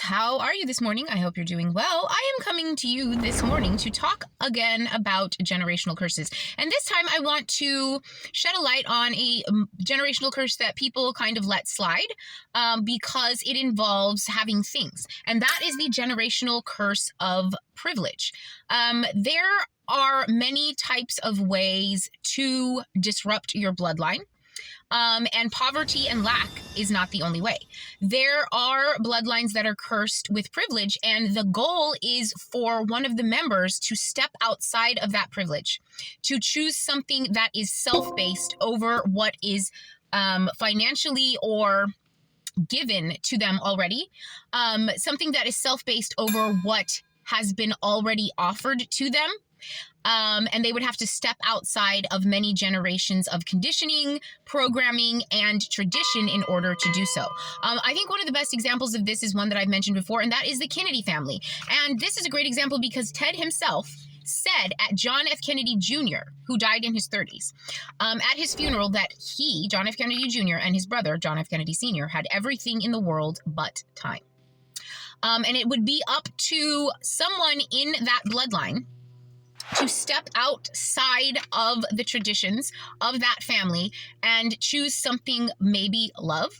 How are you this morning? I hope you're doing well. I am coming to you this morning to talk again about generational curses. And this time I want to shed a light on a generational curse that people kind of let slide because it involves having things. And that is the generational curse of privilege. There are many types of ways to disrupt your bloodline. And poverty and lack is not the only way. There are bloodlines that are cursed with privilege, and the goal is for one of the members to step outside of that privilege, to choose something that is self-based over what is financially or given to them already, something that is self-based over what has been already offered to them. And they would have to step outside of many generations of conditioning, programming, and tradition in order to do so. I think one of the best examples of this is one that I've mentioned before, and that is the Kennedy family. And this is a great example because Ted himself said at John F. Kennedy Jr., who died in his 30s, at his funeral that he, John F. Kennedy Jr., and his brother, John F. Kennedy Sr., had everything in the world but time. And it would be up to someone in that bloodline to step outside of the traditions of that family and choose something, maybe love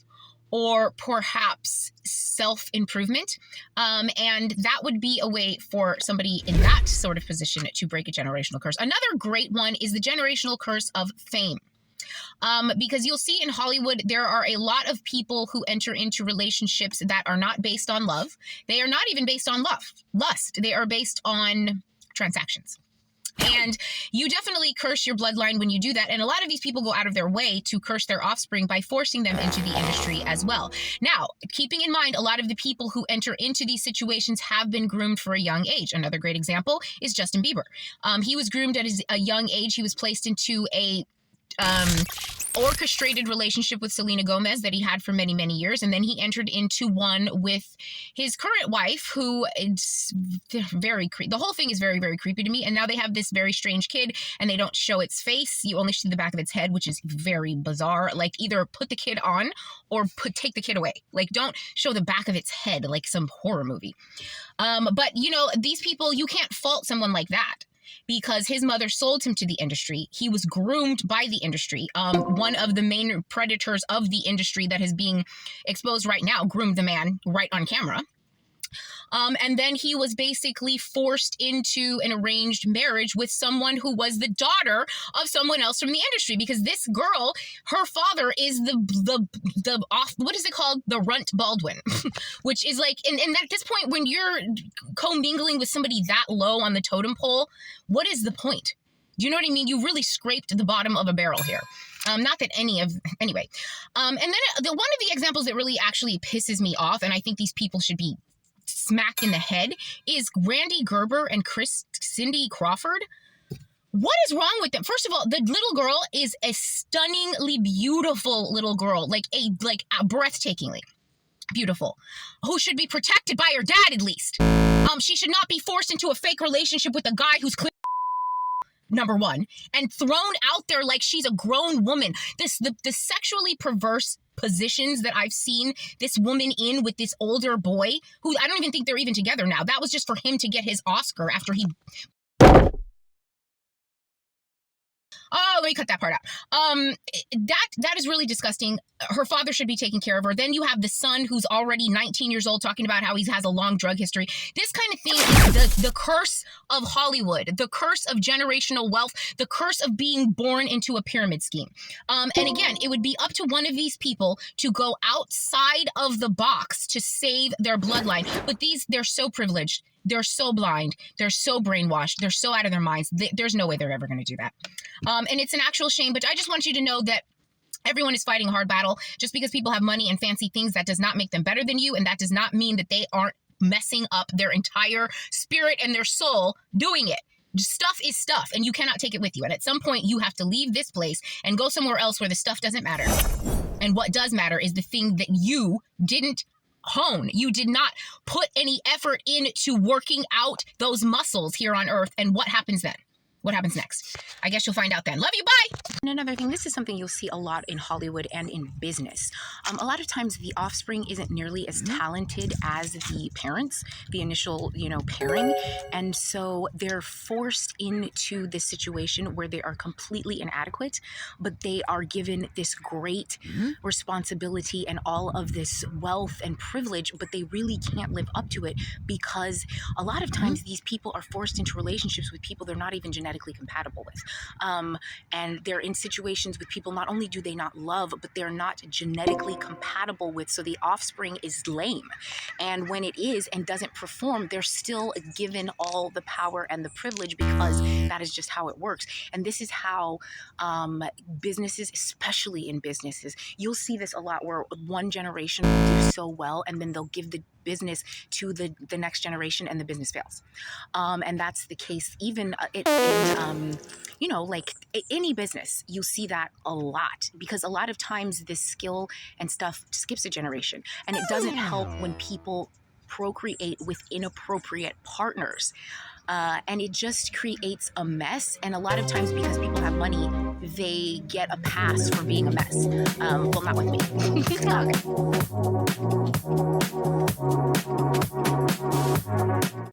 or perhaps self-improvement. And that would be a way for somebody in that sort of position to break a generational curse. Another great one is the generational curse of fame. Because you'll see in Hollywood, there are a lot of people who enter into relationships that are not based on love. They are not even based on lust. They are based on transactions. And you definitely curse your bloodline when you do that. And a lot of these people go out of their way to curse their offspring by forcing them into the industry as well. Now, keeping in mind, a lot of the people who enter into these situations have been groomed for a young age. Another great example is Justin Bieber. He was groomed at a young age. He was placed into a orchestrated relationship with Selena Gomez that he had for many, many years. And then he entered into one with his current wife, who is very creepy. The whole thing is very, very creepy to me. And now they have this very strange kid and they don't show its face. You only see the back of its head, which is very bizarre. Like, either put the kid on or take the kid away. Like, don't show the back of its head like some horror movie. But, you know, these people, you can't fault someone like that, because his mother sold him to the industry. He was groomed by the industry. One of the main predators of the industry that is being exposed right now groomed the man right on camera. And then he was basically forced into an arranged marriage with someone who was the daughter of someone else from the industry, because this girl, her father is what is it called? The runt Baldwin, which is like, and at this point, when you're commingling with somebody that low on the totem pole, what is the point? Do you know what I mean? You really scraped the bottom of a barrel here. Not that anyway. And then one of the examples that really actually pisses me off, and I think these people should be smacked in the head, is Randy Gerber and Cindy Crawford. What is wrong with them? First of all, the little girl is a stunningly beautiful little girl, like breathtakingly beautiful, who should be protected by her dad at least. She should not be forced into a fake relationship with a guy who's clear, number one, and thrown out there like she's a grown woman. The sexually perverse positions that I've seen this woman in with this older boy, who I don't even think they're even together now. That was just for him to get his Oscar after he... Oh, let me cut that part out. That is really disgusting. Her father should be taking care of her. Then you have the son who's already 19 years old talking about how he has a long drug history. This kind of thing is the curse of Hollywood, the curse of generational wealth, the curse of being born into a pyramid scheme. And again, it would be up to one of these people to go outside of the box to save their bloodline. But they're so privileged. They're so blind. They're so brainwashed. They're so out of their minds. There's no way they're ever going to do that. And it's an actual shame, but I just want you to know that everyone is fighting a hard battle. Just because people have money and fancy things, that does not make them better than you. And that does not mean that they aren't messing up their entire spirit and their soul doing it. Stuff is stuff, and you cannot take it with you. And at some point, you have to leave this place and go somewhere else where the stuff doesn't matter. And what does matter is the thing that you didn't hone. You did not put any effort into working out those muscles here on earth. And what happens then? what happens next? I guess you'll find out then. Love you, bye! And another thing, this is something you'll see a lot in Hollywood and in business. A lot of times the offspring isn't nearly as talented as the parents, the initial, pairing. And so they're forced into this situation where they are completely inadequate, but they are given this great responsibility and all of this wealth and privilege, but they really can't live up to it because a lot of times these people are forced into relationships with people they're not even genetically compatible with. And they're in situations with people not only do they not love, but they're not genetically compatible with. So the offspring is lame. And when it is and doesn't perform, they're still given all the power and the privilege because that is just how it works. And this is how businesses, especially in businesses, you'll see this a lot where one generation will do so well and then they'll give the business to the next generation and the business fails. And that's the case even like any business, you see that a lot because a lot of times this skill and stuff skips a generation and it doesn't help when people procreate with inappropriate partners. And it just creates a mess. And a lot of times because people have money, they get a pass for being a mess. Well, not with me. Okay.